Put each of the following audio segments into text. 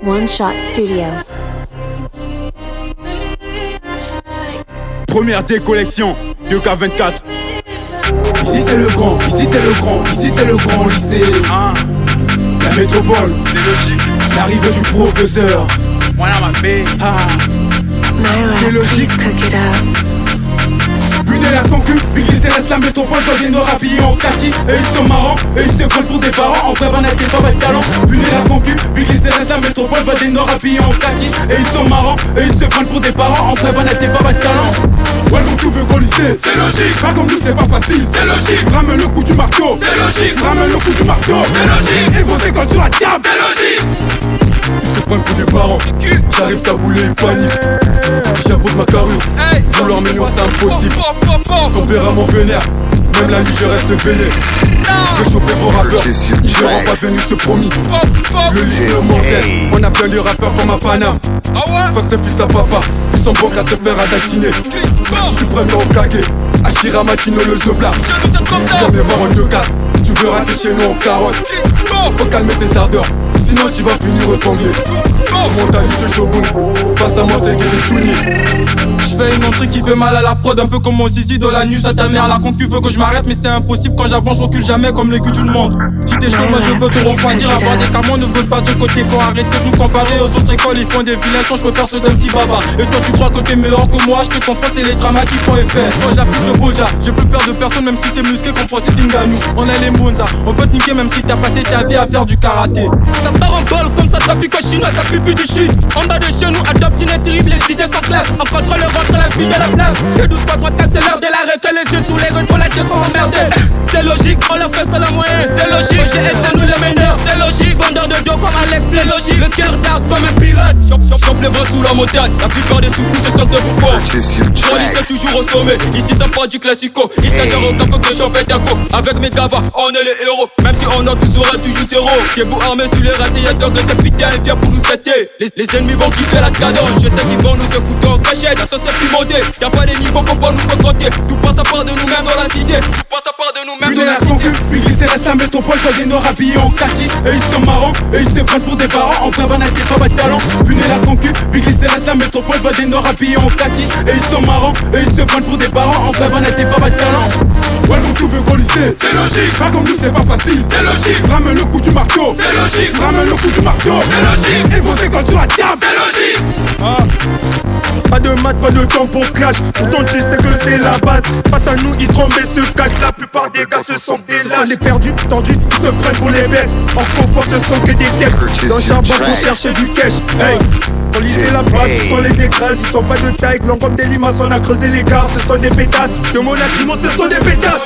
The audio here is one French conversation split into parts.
One Shot Studio. Première décollection, 2K24. Ici c'est le grand, ici c'est le grand, ici c'est le grand lycée. La métropole, c'est logique. L'arrivée du professeur. C'est logique. Punez la concu, Biggie Céleste, la métropole, quand des noirs habillés en kaki. Et ils sont marrants, et ils se prennent pour des parents. En vrai, banette et pas de talent. Punez la concu, Biggie Céleste, la métropole, va des noirs habillés en kaki. Et ils sont marrants, et ils se prennent pour des parents. En vrai, banette et pas de talent. Welcome to the lycée, c'est logique. Pas comme nous, c'est pas facile, c'est logique. Ramène le coup du marteau, c'est logique. Ramène le coup du marteau, c'est logique. Et vos écoles sur la table, c'est logique. Ils se prennent pour des parents. J'arrive taboulé et panique. J'aboute ma carrure. Vouloir mignon, c'est impossible. Tempérament vénère. Même la nuit je reste veillé. Je vais choper vos rappeurs. Ils verront pas venir ce promis. Le lycée est mortel. On appelle les rappeurs comme à Paname. Fuck ses fils à papa. Ils sont bons à se faire adatiner. Je suis premier au Kage. Ashira Matino le Zobla. Viens me voir en 2-4. Tu veux rater chez nous en carotte. Faut calmer tes ardeurs, sinon tu vas finir épinglé. Mentalité shogun, face à moi c'est que des chouni. J'fais une entrée qui fait mal à la prod, un peu comme mon zizi de la nuit à ta mère. La compte tu veux que je m'arrête mais c'est impossible, quand j'avance je recule jamais comme les culs du monde. Si t'es chaud moi je veux te refroidir, avoir des camons ne veulent pas de côté. Pour arrêter de nous comparer aux autres écoles, ils font des vilains sons, je peux faire ceux d'MC Baba. Et toi tu crois que t'es meilleur que moi, je te confonds c'est les dramas qui font effet. Moi j'applique le Boja, j'ai plus peur de personne même si t'es musclé comme Francis Ngannou. On est les Monza, on peut te niquer même si t'as passé ta vie à faire du karaté. Ça part en balle comme ça trafic au chinois, ça pue plus du shit. En bas de chez nous, adopte une terrible, les idées sont classe. On contrôle le ventre, la fille de la place. Que 12 pas 34, c'est l'heure de l'arrêt. Que les yeux sous les rétros, la tête qu'on emmerdé. C'est logique, on leur fait pas la moyenne. C'est logique, OGS c'est nous les meneurs. C'est logique, vendeur de dos comme Alex. C'est logique, le cœur d'art comme un pirate. Chope les bras sous la montagne. La plupart des sous-coups se sentent de bouffons. On lycée toujours au sommet. Ici ça part du classico. Il s'agit au cap que j'en fais d'aco. Avec mes gavas, on est les héros. Même si on a toujours zéro. Qui est beau armé sur les radiateurs de ce putain et vient pour nous tester. Les ennemis vont kiffer la cadence. Je sais qu'ils vont nous écouter en cachette. La sauce est plus montée. Y'a pas des niveaux pour pas nous confronter. Tout passe à part de nous-mêmes dans la cité. Tout passe à part de nous-mêmes dans la cité. Biggie Céleste, la métropole, soit des noirs habillés en kaki. Et ils sont marrants, et ils se prennent pour des parents. En vrai banette et pas de talent. Punez la concu, Biggie Céleste, la métropole, soit des noirs habillés en kaki. Et ils sont marrants, et ils se prennent pour des parents. En vrai banette et pas de talent. Welcome to the lycée, c'est logique. Pas comme nous, c'est pas facile, c'est logique. Ramène le coup du marteau, c'est logique. Ramène le coup du marteau, c'est logique. Et vos écoles sur la table, c'est logique. Pas de maths, pas de temps pour clash. Pourtant tu sais que c'est la base. Face à nous ils tremblent et se cachent. La plupart des gars se sont des lâches. Ce sont des perdus, tendus, ils se prennent pour les bestes. En confort ce sont que des textes. Dans le charbon pour chercher du cash. Hey, on lisait la base, ce sont les écrases. Ils sont pas de taille, longs comme des limaces. On a creusé les gars, ce sont des pétasses. De mon accident, ce sont des pétasses.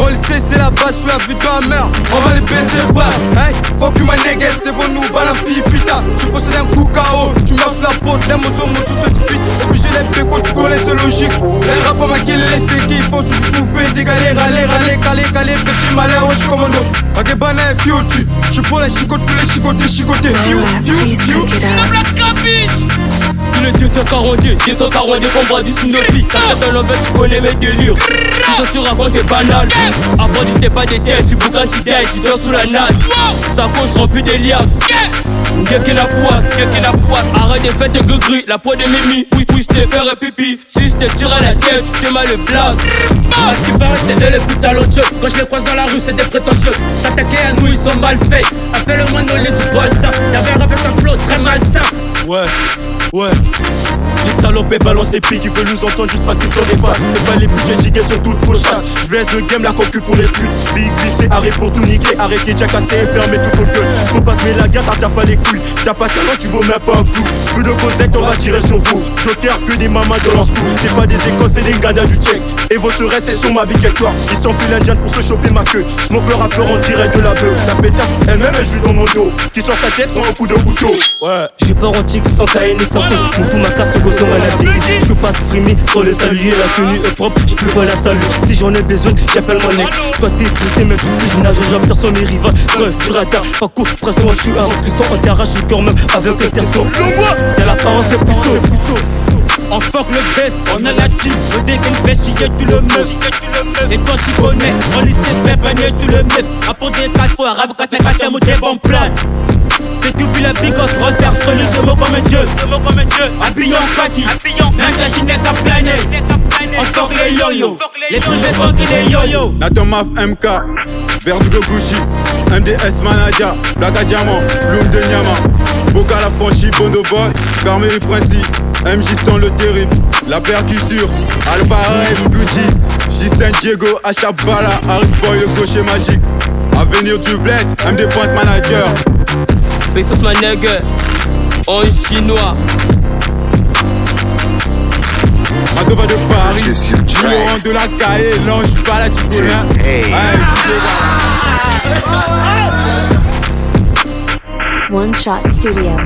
On le sait, c'est la base sous la vue de ma mère. On va les baiser, frère. Hey, fuck you, my niggas, devant nous, balampi, putain. Tu possèdes un coup KO, tu meurs sous la peau, les mozo, sur ce tweet. Obligé les pécos, tu connais, c'est logique. Les rappeurs maquillés, les séquilles, faut sous du poupée, dégaler, râler, calé, petit malin, wesh, commando. Ok, banane, fioti. Je prends les chicotes, tous les chicotés. Tous les 242 combats du Snoopy. T'as fait un love, tu connais mes délires. Tout ça tu racontes des banales. Avant tu t'es pas des têtes, tu bouganes, tu dors, tu dors sous la natte. Ta coche remplie des liasses. Y'a que la poisse. Arrête de faire tes gris, la poids de Mimi. Oui, je t'ai fait un pipi. Si je te tire à la tête, tu t'es mal le place. À ce qui paraît, c'est eux les plus talentueux. Quand je les croise dans la rue, c'est des prétentieux. S'attaquer à nous, ils sont mal faits. Appelle-moi dans les du balsa. J'avais un rap avec un flow très malsain. Ouais. Les salopés balancent des pics, ils veulent nous entendre juste parce qu'ils sont des fans. C'est pas les budgets gigas sont toutes trop chats. J'baisse le game, la concu pour les putes. Big glissé, arrête pour tout niquer. Arrêtez déjà casser et fermer tout vos gueules. Faut pas se mettre la garde, t'as pas les couilles. T'as pas talent, tu vaux même pas un coup. Plus de cosette, on va tirer sur vous. Joker que des mamas de leur school. C'est pas des écoles, c'est des gars du check. Et vos seraient, c'est sur ma victoire. Ils s'enfuient l'Indien pour se choper ma queue. Smoke le rappeur en direct de la beuh. La pétasse, elle-même, elle joue dans mon dos. Qui sort sa tête, prend un coup de couteau. Ouais. J'ai pas antique sans taille ni sans couche. Mon tout ma casse, le gosse, on va la déguiser. Je passe frimé sans le saluer. La tenue est propre, je peux pas la saluer. Si j'en ai besoin, j'appelle mon ex. Toi t'es poussé, même je plus nage. J'aime personne, mes rivales. Tu ratas, pas court, presque moi, je suis un recustant. On t'arrache le cœur même avec un terceau. T'as l'apparence de puceau. On fuck le best, on a la team. On dégaine fait chier tout le meuf. Et toi tu connais, on lycée fait bagner tout le meuf. Apporter 4 fois, rave 4 mètres, 4 mots, des bons plans. C'est tout puis la bigos, roster solide, de mots comme un dieu. Habillé en kaki, même la ginette a plané. On fuck les yo-yo, les privés sont qui les yo-yo. Nathan Maf MK, Verdugo Gucci, MDS Manager, Black à Diamant, Bloom de Nyama, Boca la franchie, Bondo Boy, Carmeli Princi, M. Giston le terrible, la percussure, Alvarez Gucci, Justin Diego, Achabala, Harris Boy le gaucher magique, Avenir du Bled, MD Prince Manager. Pesos ma nigga, en chinois. Madova de Paris, Laurent de la Caille, Lange pas la tu connais. One Shot Studio.